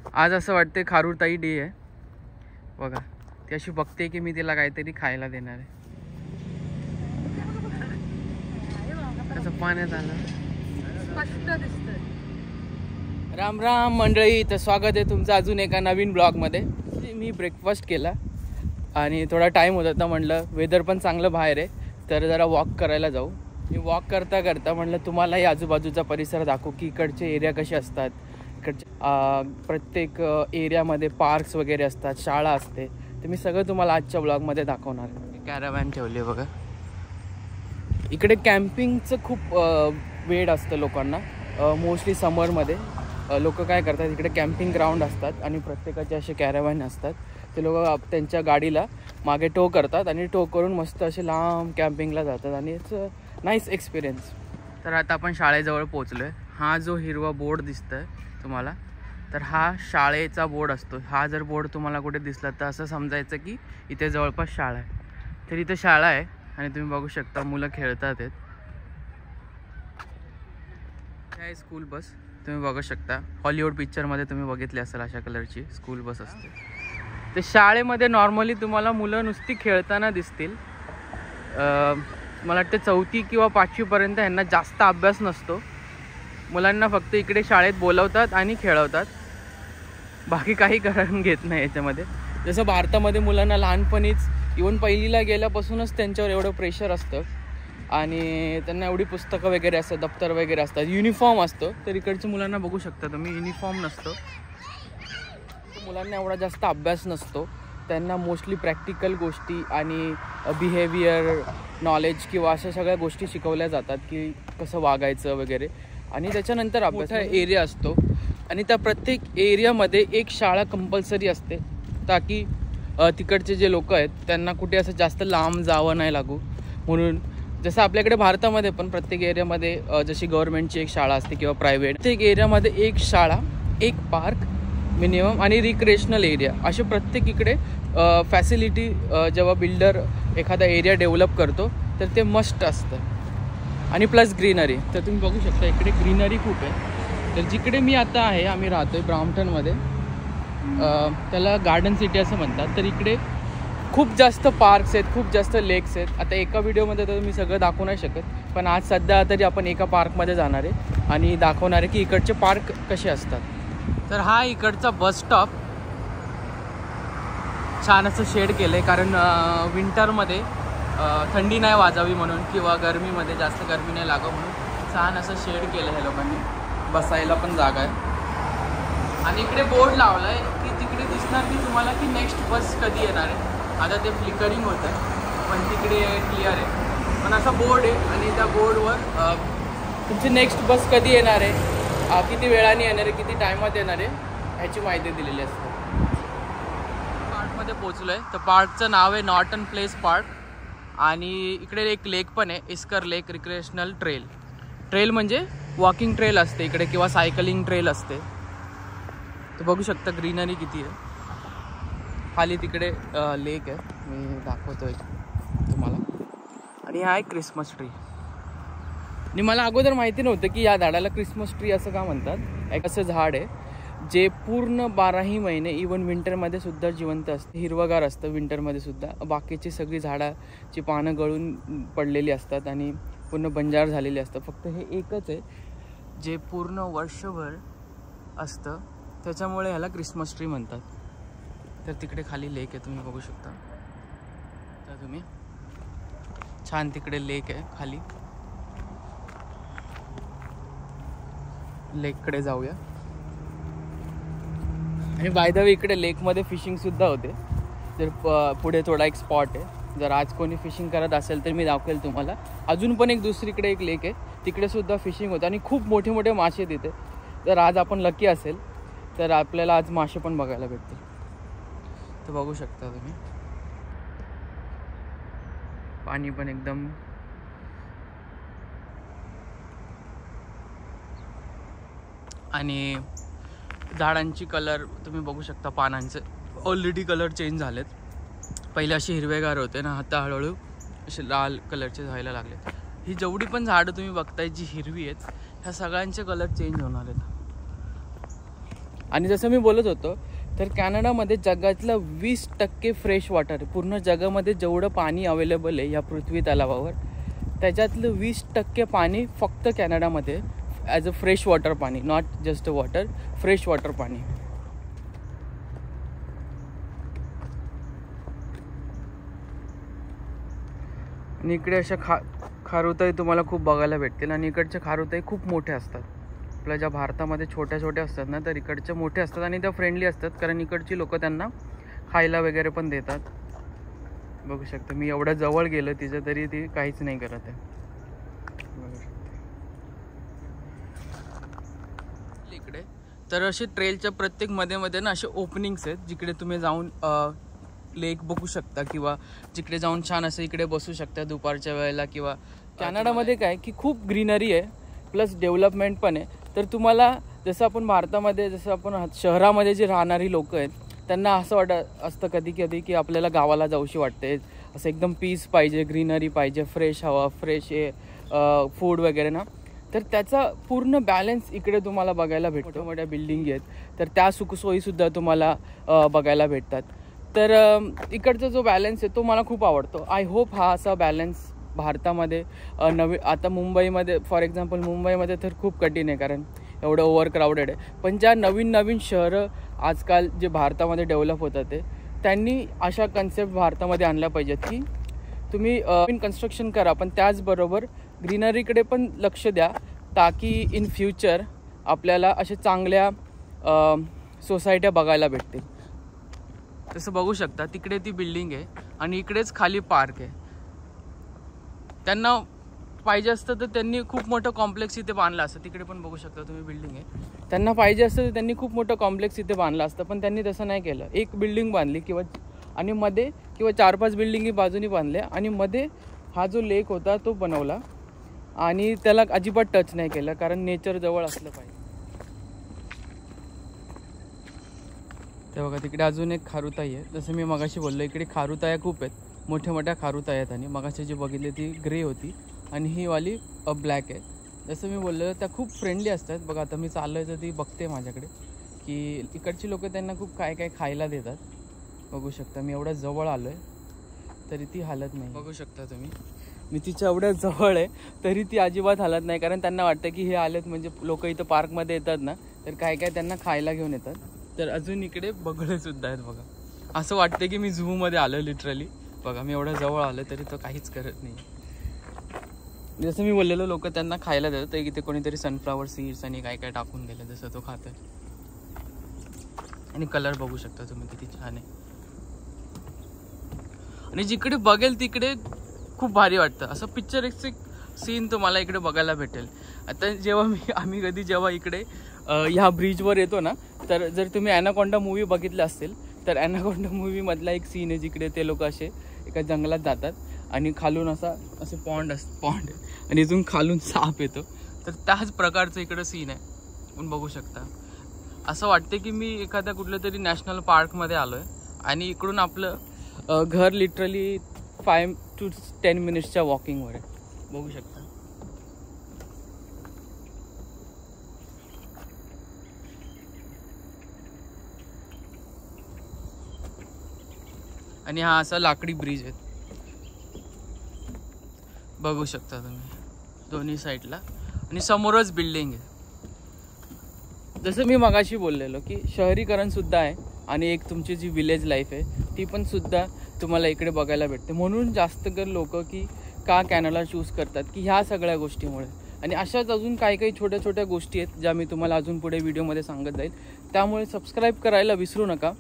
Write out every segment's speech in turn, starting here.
आज असं वाटते खारुताई डे आहे बघा. ती अशी बघते की मी तिला काहीतरी खायला देणार आहे. कसं पाण्यात आलं स्पष्ट दिसतंय. राम राम मंडळी, तर स्वागत आहे तुमचं अजून एका नवीन ब्लॉगमध्ये. मी ब्रेकफास्ट केला आणि थोडा टाईम होता तर म्हणलं वेदर पण चांगलं बाहेर आहे तर जरा वॉक करायला जाऊ. मी वॉक करता करता म्हणलं तुम्हालाही आजूबाजूचा परिसर दाखवू की इकडचे एरिया कसे असतात. इकडचे प्रत्येक एरियामध्ये पार्क्स वगैरे असतात, शाळा असते. तर मी सगळं तुम्हाला आजच्या ब्लॉगमध्ये दाखवणार. कॅराव्हॅन ठेवली आहे बघा. इकडे कॅम्पिंगचं खूप वेळ असतं लोकांना. मोस्टली समरमध्ये लोक काय करतात, इकडे कॅम्पिंग ग्राउंड असतात आणि प्रत्येकाचे असे कॅराव्हॅन असतात. ते लोक त्यांच्या गाडीला मागे टो करतात आणि टो करून मस्त असे लांब कॅम्पिंगला जातात आणि इट्स नाईस एक्सपिरियन्स. तर आता आपण शाळेजवळ पोचलो आहे. हा जो हिरवा बोर्ड दिसतोय तुम्हाला, तर हा शाळेचा बोर्ड असतो. हा जर बोर्ड तुम्हाला कुठे दिसला तर असं समजायचं की इथे जवळपास शाळा आहे. तर इथे शाळा आहे आणि तुम्ही बघू शकता मुलं खेळतात आहेत. हे स्कूल बस तुम्ही बघू शकता. हॉलिवूड पिक्चरमध्ये तुम्ही बघितली असेल अशा कलरची स्कूल बस असते. तर शाळेमध्ये नॉर्मली तुम्हाला मुलं नुसती खेळताना दिसतील. मला वाटतं 4थी किंवा 5वीपर्यंत ह्यांना जास्त अभ्यास नसतो. मुलांना फक्त इकडे शाळेत बोलवतात आणि खेळवतात, बाकी काही करून घेत नाही याच्यामध्ये. जसं भारतामध्ये मुलांना लहानपणीच इवन पहिलीला गेल्यापासूनच त्यांच्यावर एवढं प्रेशर असतं आणि त्यांना एवढी पुस्तकं वगैरे असतात, दप्तर वगैरे असतात, युनिफॉर्म असतो. तर इकडच्या मुलांना बघू शकता तुम्ही, युनिफॉर्म नसतो. मुलांना एवढा जास्त अभ्यास नसतो. त्यांना मोस्टली प्रॅक्टिकल गोष्टी आणि बिहेवियर नॉलेज किंवा अशा सगळ्या गोष्टी शिकवल्या जातात की कसं वागायचं वगैरे. आणि त्याच्यानंतर अभ्यास एरिया असतो आणि त्या प्रत्येक एरियामध्ये एक शाळा कंपल्सरी असते, ताकी तिकडचे जे लोक आहेत त्यांना कुठे असं जास्त लांब जावं नाही लागू म्हणून. जसं आपल्याकडे भारतामध्ये पण प्रत्येक एरियामध्ये जशी गव्हर्नमेंटची एक शाळा असते किंवा प्रायव्हेट, प्रत्येक एरियामध्ये एक शाळा, एक पार्क मिनिमम आणि रिक्रिएशनल एरिया, असे प्रत्येक इकडे फॅसिलिटी जेव्हा बिल्डर एखादा एरिया डेव्हलप करतो तर ते मस्ट असतं. आणि प्लस ग्रीनरी. तर तुम्ही बघू शकता इकडे ग्रीनरी खूप आहे. तर जिकडे मी आता आहे, आम्ही राहतो आहे ब्रॅम्प्टनमध्ये, त्याला गार्डन सिटी असं म्हणतात. तर इकडे खूप जास्त पार्क्स आहेत, खूप जास्त लेक्स आहेत. आता एका व्हिडिओमध्ये तर मी सगळं दाखवू नाही शकत, पण आज सध्या तरी आपण एका पार्कमध्ये जाणार आहे आणि दाखवणार आहे की इकडचे पार्क कसे असतात. तर हा इकडचा बस स्टॉप छान असं शेड केलं आहे, कारण विंटरमध्ये थंडी नाही वाजावी म्हणून किंवा गरमीमध्ये जास्त गरमी नाही लागावं म्हणून छान असं शेड केलं आहे लोकांनी. बसायला पण जागा आहे आणि इकडे बोर्ड लावला आहे की तिकडे दिसणार की तुम्हाला की नेक्स्ट बस कधी येणार आहे. आता ते फ्लिकरिंग होतं आहे पण तिकडे क्लिअर आहे, पण असा बोर्ड आहे आणि त्या बोर्डवर तुमची नेक्स्ट बस कधी येणार आहे, किती वेळाने येणार आहे, किती टायमात येणार आहे ह्याची माहिती दिलेली असते. पार्कमध्ये पोचलो आहे. तर पार्कचं नाव आहे नॉर्टन प्लेस पार्क आणि इकडे एक लेक पण आहे, इस्कर लेक रिक्रिएशनल ट्रेल. ट्रेल म्हणजे वॉकिंग ट्रेल असते इकडे किंवा सायकलिंग ट्रेल असते. तर बघू शकता ग्रीनरी किती आहे. खाली तिकडे लेक आहे, मी दाखवतो एक तुम्हाला. आणि हा आहे क्रिसमस ट्री. आणि मला अगोदर माहिती नव्हतं की या झाडाला क्रिसमस ट्री असं का म्हणतात. एक असं झाड आहे जे पूर्ण 12ही महिने इवन विंटरमध्ये सुद्धा जिवंत असते, हिरवगार असतं विंटरमध्ये सुद्धा. बाकीची सगळी झाडाची पानं गळून पडलेली असतात आणि पूर्ण बंजार झालेली असतं. फक्त हे एकच आहे जे पूर्ण वर्षभर असतं, त्याच्यामुळे ह्याला क्रिसमस ट्री म्हणतात. तर तिकडे खाली लेक आहे, तुम्ही बघू शकता. तर तुम्ही छान तिकडे लेक आहे खाली. लेककडे जाऊया. आणि बाय द वे इकडे लेकमध्ये फिशिंगसुद्धा होते. जर पुढे थोडा एक स्पॉट आहे, जर आज कोणी फिशिंग करत असेल तर मी दाखवेल तुम्हाला. अजून पण एक दुसरीकडे एक लेक आहे, तिकडेसुद्धा फिशिंग होतं आणि खूप मोठे मोठे मासे तिथे. जर आज आपण लकी असेल तर आपल्याला आज मासे पण बघायला भेटतील. तर बघू शकता तुम्ही, पाणी पण एकदम आणि झाडांची कलर तुम्ही बघू शकता. पानांचे ऑलरेडी कलर चेंज झालेत. पहिले असे हिरवेगार होते ना, आता हळूहळू असे लाल कलरचे व्हायला लागलेत. ही जेवढी पण झाडं तुम्ही बघताय जी हिरवी आहेत, ह्या सगळ्यांचे कलर चेंज होणार आहेत. आणि जसं मी बोलत होतो तर कॅनडामध्ये जगातलं 20% फ्रेश वॉटर, पूर्ण जगामध्ये जेवढं पाणी अवेलेबल आहे या पृथ्वी तलावावर त्याच्यातलं 20% पाणी फक्त कॅनडामध्ये ॲज अ फ्रेश वॉटर पाणी, not just water, fresh water पाणी. आणि इकडे अशा खारुताई तुम्हाला खूप बघायला भेटतील. आणि इकडच्या खारुताई खूप मोठ्या असतात. आपल्या ज्या भारतामध्ये छोट्या छोट्या असतात ना, तर इकडच्या मोठ्या असतात आणि त्या फ्रेंडली असतात, कारण इकडची लोक त्यांना खायला वगैरे पण देतात. बघू शकता मी एवढ्या जवळ गेलो तिचं तरी ती काहीच नाही करत आहे. इकडे तर असे ट्रेलच्या प्रत्येक मध्ये ना असे ओपनिंग्स आहेत जिकडे तुम्ही जाऊन लेक बघू शकता किंवा जिकडे जाऊन छान असं इकडे बसू शकता दुपारच्या वेळेला. किंवा कॅनडामध्ये काय की खूप ग्रीनरी आहे प्लस डेव्हलपमेंट पण आहे. तर तुम्हाला जसं आपण भारतामध्ये, जसं आपण शहरामध्ये जे राहणारी लोक आहेत त्यांना असं वाटत असतं कधी कधी की आपल्याला गावाला जाऊशी वाटते, असं एकदम पीस पाहिजे, ग्रीनरी पाहिजे, फ्रेश हवा, फ्रेश फूड वगैरे ना. तर त्याचा पूर्ण बॅलन्स इकडे तुम्हाला बघायला भेटतो. मोठ्या बिल्डिंग आहेत तर त्या सुखसोयीसुद्धा तुम्हाला बघायला भेटतात. तर इकडचा जो बॅलन्स आहे तो मला खूप आवडतो. आय होप हा असा बॅलन्स भारतामध्ये आता मुंबईमध्ये फॉर एक्झाम्पल, मुंबईमध्ये तर खूप कठीण आहे कारण एवढं ओव्हर क्राऊडेड आहे. पण ज्या नवीन नवीन शहरं आजकाल जे भारतामध्ये डेव्हलप होतात ते त्यांनी अशा कन्सेप्ट भारतामध्ये आणल्या पाहिजेत की तुम्ही नवीन कन्स्ट्रक्शन करा पण त्याचबरोबर ग्रीनरीकडे पण लक्ष द्या, ताकी इन फ्युचर आपल्याला अशा चांगल्या सोसायट्या बघायला भेटतील. तसं बघू शकता तिकडे ती बिल्डिंग आहे आणि इकडेच खाली पार्क आहे. त्यांना पाहिजे असतं तर त्यांनी खूप मोठं कॉम्प्लेक्स इथे बांधलं असतं. तिकडे पण बघू शकता तुम्ही बिल्डिंग आहे. त्यांना पाहिजे असतं तर त्यांनी खूप मोठं कॉम्प्लेक्स इथे बांधलं असतं, पण त्यांनी तसं नाही केलं. एक बिल्डिंग बांधली आणि मध्ये 4-5 बिल्डिंगी बाजूनी बांधल्या आणि मध्ये हा जो लेक होता तो बनवला आणि त्याला अजिबात टच नाही केलं कारण नेचर जवळ असलं पाहिजे. ते बघा तिकडे अजून एक खारुताई आहे. जसं मी मगाशी बोललो इकडे खारुताया खूप आहेत, मोठ्या मोठ्या खारुताया आहेत. आणि मगाशी जी बघितली ती ग्रे होती आणि ही वाली ब्लॅक आहे. जसं मी बोललो त्या खूप फ्रेंडली असतात. बघा आता मी चाललोय तर ती बघते माझ्याकडे की इकडची लोक त्यांना खूप काय काय खायला देतात. बघू शकता मी एवढ्या जवळ आलो आहे तरी ती हालत नाही. बघू शकता तुम्ही मी तिच्या एवढ्या जवळ आहे तरी ती अजिबात हालत नाही, कारण त्यांना वाटतं की हे आलेत म्हणजे लोक इथं पार्कमध्ये येतात ना तर काय काय त्यांना खायला घेऊन येतात. तर अजून इकडे बगळे सुद्धा आहेत. बघा असं वाटतं की मी झूमध्ये आलो लिटरली. बघा मी एवढ्या जवळ आलो तरी तो काहीच करत नाही. जसं मी बोललेलो लोक त्यांना खायला देतात. इथे कोणीतरी सनफ्लावर सीड्स आणि काय काय टाकून गेले जसं तो खात आहे. आणि कलर बघू शकता तुम्ही किती छान आहे. आणि जिकडे बघेल तिकडे खूप भारी वाटतं. असं पिक्चरिस्टिक सीन तुम्हाला इकडे बघायला भेटेल. आता आम्ही कधी जेव्हा इकडे ह्या ब्रिजवर येतो ना, तर जर तुम्ही ॲनाकोंडा मूवी बघितला असेल तर ॲनाकोंडा मूवीमधला एक सीन आहे जिकडे ते लोक असे एका जंगलात जातात आणि खालून असे पॉन्ड आणि इथून खालून साप येतो. तर त्याच प्रकारचं इकडं सीन आहे. आपण बघू शकता. असं वाटते की मी एखाद्या कुठल्या तरी नॅशनल पार्कमध्ये आलो आहे आणि इकडून आपलं घर लिटरली 5 to 10 मिनिट्सच्या वॉकिंगवर आहे. बघू शकता. आणि हा असा लाकडी ब्रिज आहे. बघू शकता तुम्ही दोन्ही साईडला. आणि समोरच बिल्डिंग आहे. जसं मी मगाशी बोललेलो की शहरीकरण सुद्धा आहे आणि एक तुमची जी विलेज लाईफ आहे ती पण सुद्धा तुम्हाला इकडे बघायला भेटते. म्हणून जास्त कर लोक की का कॅनडा चूज करतात की ह्या सगळ्या गोष्टीमुळे. आणि अशाच अजून काही छोट्या छोट्या गोष्टी आहेत ज्या मी तुम्हाला अजून पुढे व्हिडिओमध्ये सांगत जाईल. त्यामुळे सबस्क्राईब करायला विसरू नका.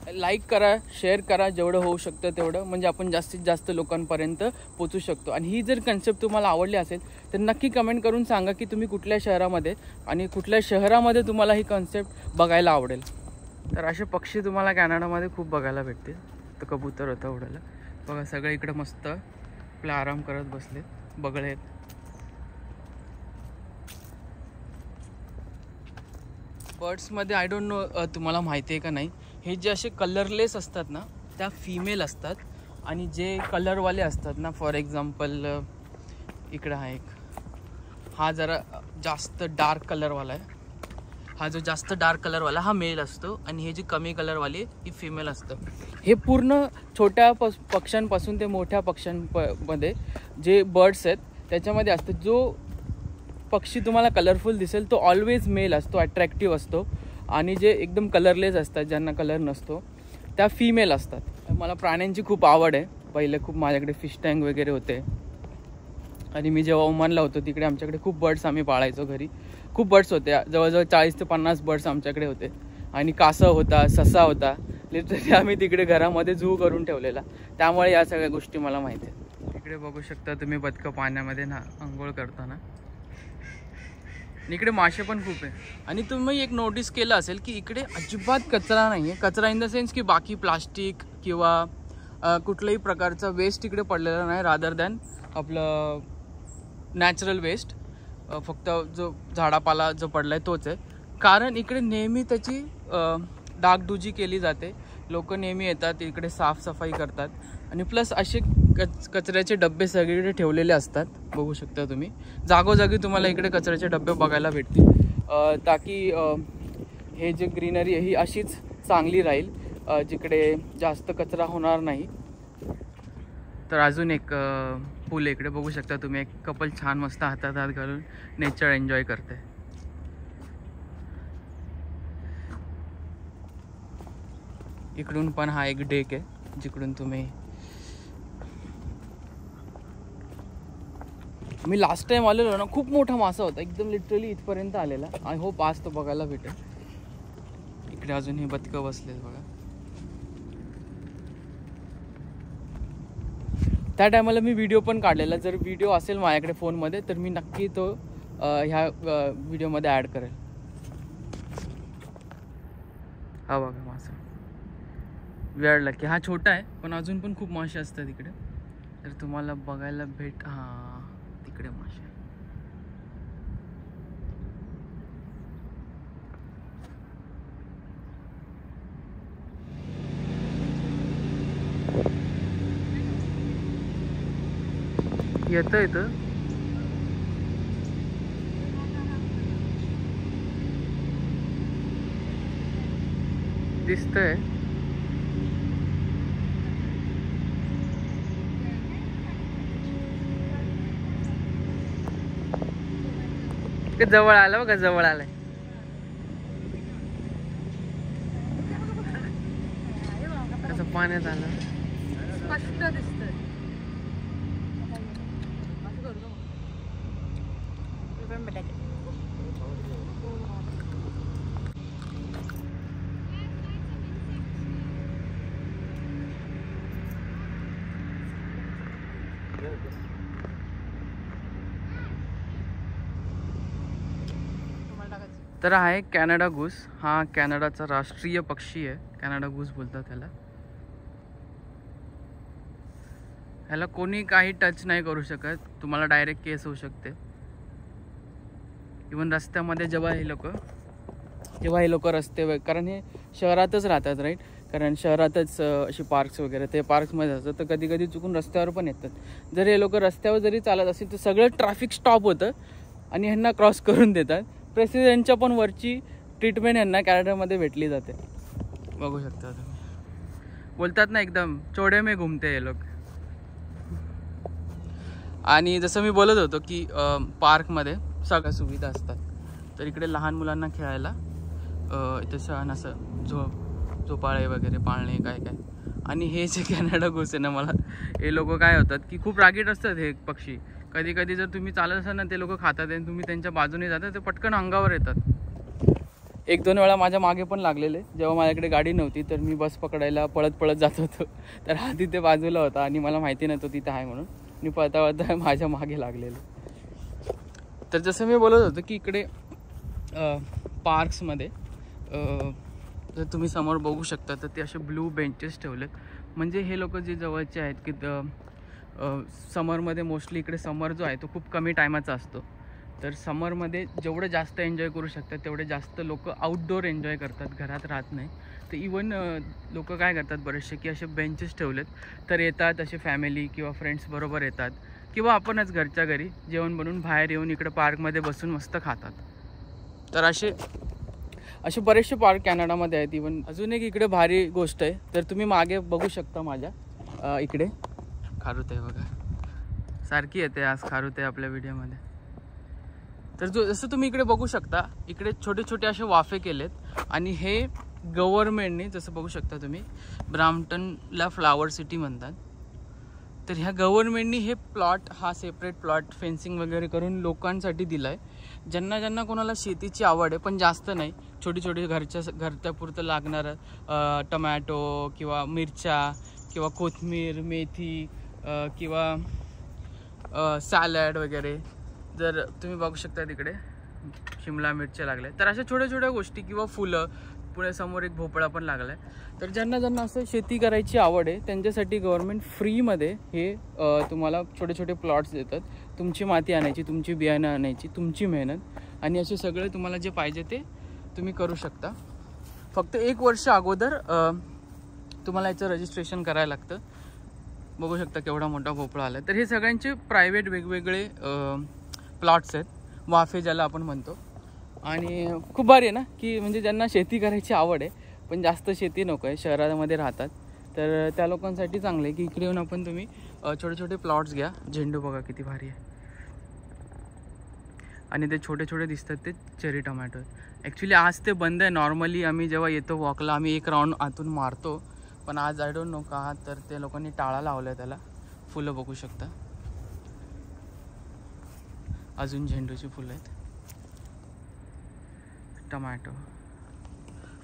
लाईक करा, शेअर करा जेवढं होऊ शकतं तेवढं, म्हणजे आपण जास्तीत जास्त लोकांपर्यंत पोचू शकतो. आणि ही जर कन्सेप्ट तुम्हाला आवडली असेल तर नक्की कमेंट करून सांगा की तुम्ही कुठल्या शहरामध्ये आणि कुठल्या शहरामध्ये तुम्हाला ही कन्सेप्ट बघायला आवडेल. तर असे पक्षी तुम्हाला कॅनडामध्ये खूप बघायला भेटतील. तर कबूतर होतं उडायला. बघा सगळे इकडे मस्त आपला आराम करत बसले. बगळे आहेत. बर्ड्समध्ये आय डोंट नो तुम्हाला माहिती आहे का नाही, हे जे असे कलरलेस असतात ना त्या फिमेल असतात आणि जे कलरवाले असतात ना, फॉर एक्झाम्पल इकडं हा एक, हा जरा जास्त डार्क कलरवाला आहे हा जो जास्त डार्क कलरवाला हा मेल असतो आणि हे जी कमी कलरवाली ही फिमेल असतं. हे पूर्ण छोट्या पक्ष्यांपासून ते मोठ्या पक्ष्यांमध्ये जे बर्ड्स आहेत त्याच्यामध्ये असतं. जो पक्षी तुम्हाला कलरफुल दिसेल तो ऑलवेज मेल असतो, अट्रॅक्टिव्ह असतो. आणि जे एकदम कलरलेस असतात, ज्यांना कलर नसतो, त्या फिमेल असतात. मला प्राण्यांची खूप आवड आहे. पहिले खूप माझ्याकडे फिश टँक वगैरे होते आणि मी जेव्हा ओमानला होतो तिकडे आमच्याकडे खूप बर्ड्स आम्ही पाळायचो घरी. खूप बर्ड्स होते, जवळजवळ 40 ते 50 बर्ड्स आमच्याकडे होते. आणि कासव होता, ससा होता. लिटरली आम्ही तिकडे घरामध्ये झू करून ठेवलेला. त्यामुळे या सगळ्या गोष्टी मला माहिती आहेत. इकडे बघू शकता तुम्ही बदकं पाण्यामध्ये ना आंघोळ करताना. इकडे मासे पण खूप आहे. आणि तुम्ही एक नोटीस केलं असेल की इकडे अजिबात कचरा नाही आहे. कचरा इन द सेन्स की बाकी प्लास्टिक किंवा कुठल्याही प्रकारचा वेस्ट इकडे पडलेला नाही, रादर दॅन आपलं नॅचरल वेस्ट. फक्त जो झाडापाला जो पडला आहे तोच आहे. कारण इकडे नेहमी त्याची डागडुजी केली जाते. लोक नेहमी येतात इकडे, साफसफाई करतात. आणि प्लस असे कचऱ्याचे डबे सगळीकडे ठेवलेले असतात. बघू शकता तुम्ही, जागोजागी तुम्हाला इकडे कचऱ्याचे डबे बघायला भेटतील. ताकी हे जे ग्रीनरी आहे ही अशीच चांगली राहील, जिकडे जास्त कचरा होणार नाही. तर अजून एक पूल इकडे बघू शकता तुम्ही. एक कपल छान मस्त हातात हात घालून नेचर एन्जॉय करते. इकडून पण हा एक डेक आहे जिकडून तुम्ही, मी लास्ट टाइम आलेलो ना, खूप मोठा मासा होता एकदम, लिटरली इथपर्यंत आलेला. आय होप आज तो बघायला भेटेल. इकडे अजून हे बदकं बसलेत बघा. त्या टायमाला मी व्हिडिओ पण काढलेला. जर व्हिडिओ असेल माझ्याकडे फोनमध्ये तर मी नक्की तो ह्या व्हिडिओमध्ये ॲड करेल. हा बघा मासा, वेळ की हा छोटा आहे पण अजून पण खूप मासे असतात इकडे. तर तुम्हाला बघायला हां तिकडे मासे. येतं दिसतंय. जवळ आलं बघा, जवळ आलंय. कसं पाण्यात आलं, स्पष्ट दिसतंय. तर आहे कॅनडा गूस. हा कॅनडाचा राष्ट्रीय पक्षी आहे. कॅनडा गूस बोलतात त्याला. ह्याला कोणी काही टच नाही करू शकत. तुम्हाला डायरेक्ट केस होऊ शकते. इवन रस्त्यामध्ये जेव्हा हे लोक रस्ते, कारण हे शहरातच राहतात राईट, कारण शहरातच अशी पार्क्स वगैरे ते पार्क्समध्ये असतात. तर कधी कधी चुकून रस्त्यावर पण येतात. जर हे लोक रस्त्यावर जरी चालत असतील तर सगळं ट्रॅफिक स्टॉप होतं आणि ह्यांना क्रॉस करून देतात. प्रेसिडेंटच्या पण वरची ट्रीटमेंट यांना कॅनडामध्ये भेटली जाते. बघू शकता तुम्ही. बोलतात ना एकदम चोडे में घुमते हे लोक. आणि जसं मी बोलत होतो की पार्कमध्ये सगळ्या सुविधा असतात. तर इकडे लहान मुलांना खेळायला इथे छान असं झोपाळे वगैरे पाळणे काय. आणि हे जे कॅनडा गूस आहे ना, मला हे लोक काय होतात की खूप रागीट असतात हे पक्षी. कधी कधी जर तुम्ही चालत असाल ना, ते लोक खातात आणि तुम्ही त्यांच्या बाजूने जातात, ते पटकन अंगावर येतात. 1-2 वेळा माझ्या मागे पण लागलेले. जेव्हा माझ्याकडे गाडी नव्हती तर मी बस पकडायला पळत जात होतो. तर हा तिथे बाजूला होता आणि मला माहिती नव्हतं तिथे आहे म्हणून. मी पळता माझ्या मागे लागलेलं. तर जसं मी बोलत होतो की इकडे पार्क्समध्ये जर तुम्ही समोर बघू शकता तर ते असे ब्लू बेंचेस ठेवलेत. म्हणजे हे लोक जे जवळचे आहेत की समरमध्ये, मोस्टली इकडे समर जो आहे तो खूप कमी टायमाचा असतो. तर समरमध्ये जेवढं जास्त एन्जॉय करू शकतात तेवढे जास्त लोक आउटडोअर एन्जॉय करतात, घरात राहत नाही. तर इवन लोक काय करतात बरेचसे की असे बेंचेस ठेवलेत. तर येतात असे फॅमिली किंवा फ्रेंड्स बरोबर येतात किंवा आपणच घरच्या घरी जेवण बनवून बाहेर येऊन इकडे पार्कमध्ये बसून मस्त खातात. तर असे असे बरेचसे पार्क कॅनडामध्ये आहेत. इवन अजून एक इकडे भारी गोष्ट आहे, तर तुम्ही मागे बघू शकता माझ्या इकडे खारुताई बघा, सारखी येते आज खारुताई आपल्या व्हिडिओमध्ये. तर जसं तुम्ही इकडे बघू शकता, इकडे छोटे छोटे असे वाफे केलेत आणि हे गव्हर्नमेंटने, जसं बघू शकता तुम्ही, ब्रॅम्प्टनला फ्लावर सिटी म्हणतात. तर ह्या गव्हर्नमेंटनी हे प्लॉट, हा सेपरेट प्लॉट फेन्सिंग वगैरे करून लोकांसाठी दिला आहे. ज्यांना कोणाला शेतीची आवड आहे, पण जास्त नाही, छोटी छोटी घरच्यापुरतं लागणारं टमॅटो किंवा मिरच्या किंवा कोथिंबीर, मेथी किंवा सॅलड वगैरे. जर तुम्ही बघू शकता तिकडे शिमला मिरच्या लागल्या, तर अशा छोट्या छोट्या गोष्टी किंवा फुलं, पुढे समोर एक भोपळा पण लागला आहे. तर ज्यांना असं शेती करायची आवड आहे त्यांच्यासाठी गव्हर्नमेंट फ्रीमध्ये हे तुम्हाला छोटे छोटे प्लॉट्स देतात. तुमची माती आणायची, तुमची बियाणं आणायची, तुमची मेहनत, आणि असे सगळे तुम्हाला जे पाहिजे ते तुम्ही करू शकता. फक्त 1 वर्ष अगोदर तुम्हाला याचं रजिस्ट्रेशन करायला लागतं. बघू शकता केवढा मोठा भोपळा आला. तर हे सगळ्यांचे प्रायव्हेट वेगवेगळे प्लॉट्स आहेत, वाफे ज्याला आपण म्हणतो. आणि खूप भारी आहे ना, की म्हणजे ज्यांना शेती करायची आवड आहे पण जास्त शेती नको आहे, शहरामध्ये राहतात, तर त्या लोकांसाठी चांगलं आहे की इकडे येऊन आपण तुम्ही छोटे छोटे प्लॉट्स घ्या. झेंडू बघा किती भारी आहे, आणि ते छोटे छोटे दिसतात ते चेरी टोमॅटो. ॲक्च्युली आज ते बंद आहे. नॉर्मली आम्ही जेव्हा येतो वॉकला आम्ही एक राऊंड आतून मारतो, पण आज आय डोंट नो का तर ते लोकांनी टाळा लावला आहे त्याला. फुलं बघू शकता, अजून झेंडूची फुलं आहेत, टोमॅटो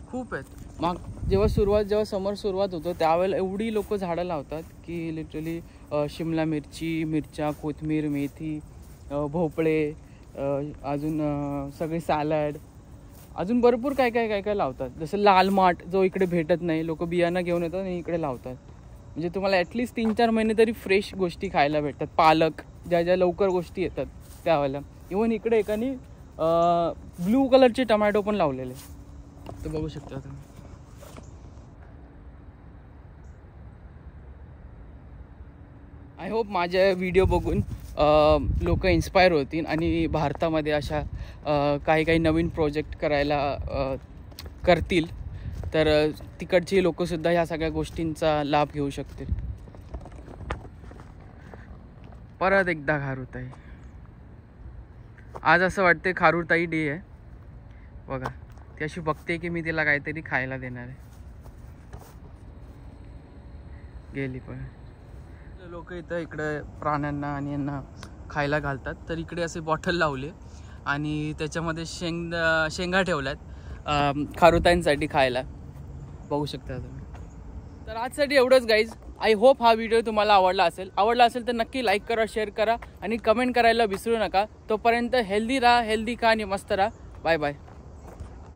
खूप आहेत. मग जेव्हा समर सुरुवात होतो त्यावेळेला एवढी लोक झाडं लावतात की लिटरली शिमला मिरची, मिरच्या, कोथिंबीर, मेथी, भोपळे, अजून सगळे सॅलड, अजून भरपूर काय काय लावतात. जसं लाल माठ जो इकडे भेटत नाही, लोक बियाणं घेऊन येतात आणि इकडे लावतात. म्हणजे तुम्हाला ॲटलिस्ट 3-4 महिने तरी फ्रेश गोष्टी खायला भेटतात. पालक, ज्या लवकर गोष्टी येतात त्यावेळेला. इव्हन इकडे एकाने ब्लू कलरचे टोमॅटो पण लावलेले, तर बघू शकता तुम्ही. आय होप माझ्या व्हिडिओ बघून लोक इन्स्पायर होतील आणि भारतामध्ये अशा काही नवीन प्रोजेक्ट करतील, तर तिकडची लोकसुद्धा ह्या सगळ्या गोष्टींचा लाभ घेऊ शकतील. परत एकदा खारुताई. आज असं वाटते खारुताई डे आहे बघा. ती अशी बघते की मी तिला काहीतरी खायला देणार आहे. गेली पण. लोक इकडे प्राण्यांना आणि यांना खायला घालतात. तर इकडे असे बॉटल लावले आणि त्याच्यामध्ये शेंगा ठेवल्यात खारुताईंसाठी खायला, बघू शकता तुम्ही. तर आजसाठी एवढंच गाईज. आय होप हा व्हिडिओ तुम्हाला आवडला असेल तर नक्की लाईक करा, शेअर करा आणि कमेंट करायला विसरू नका. तोपर्यंत हेल्दी राहा, हेल्दी खा आणि मस्त राहा. Bye bye.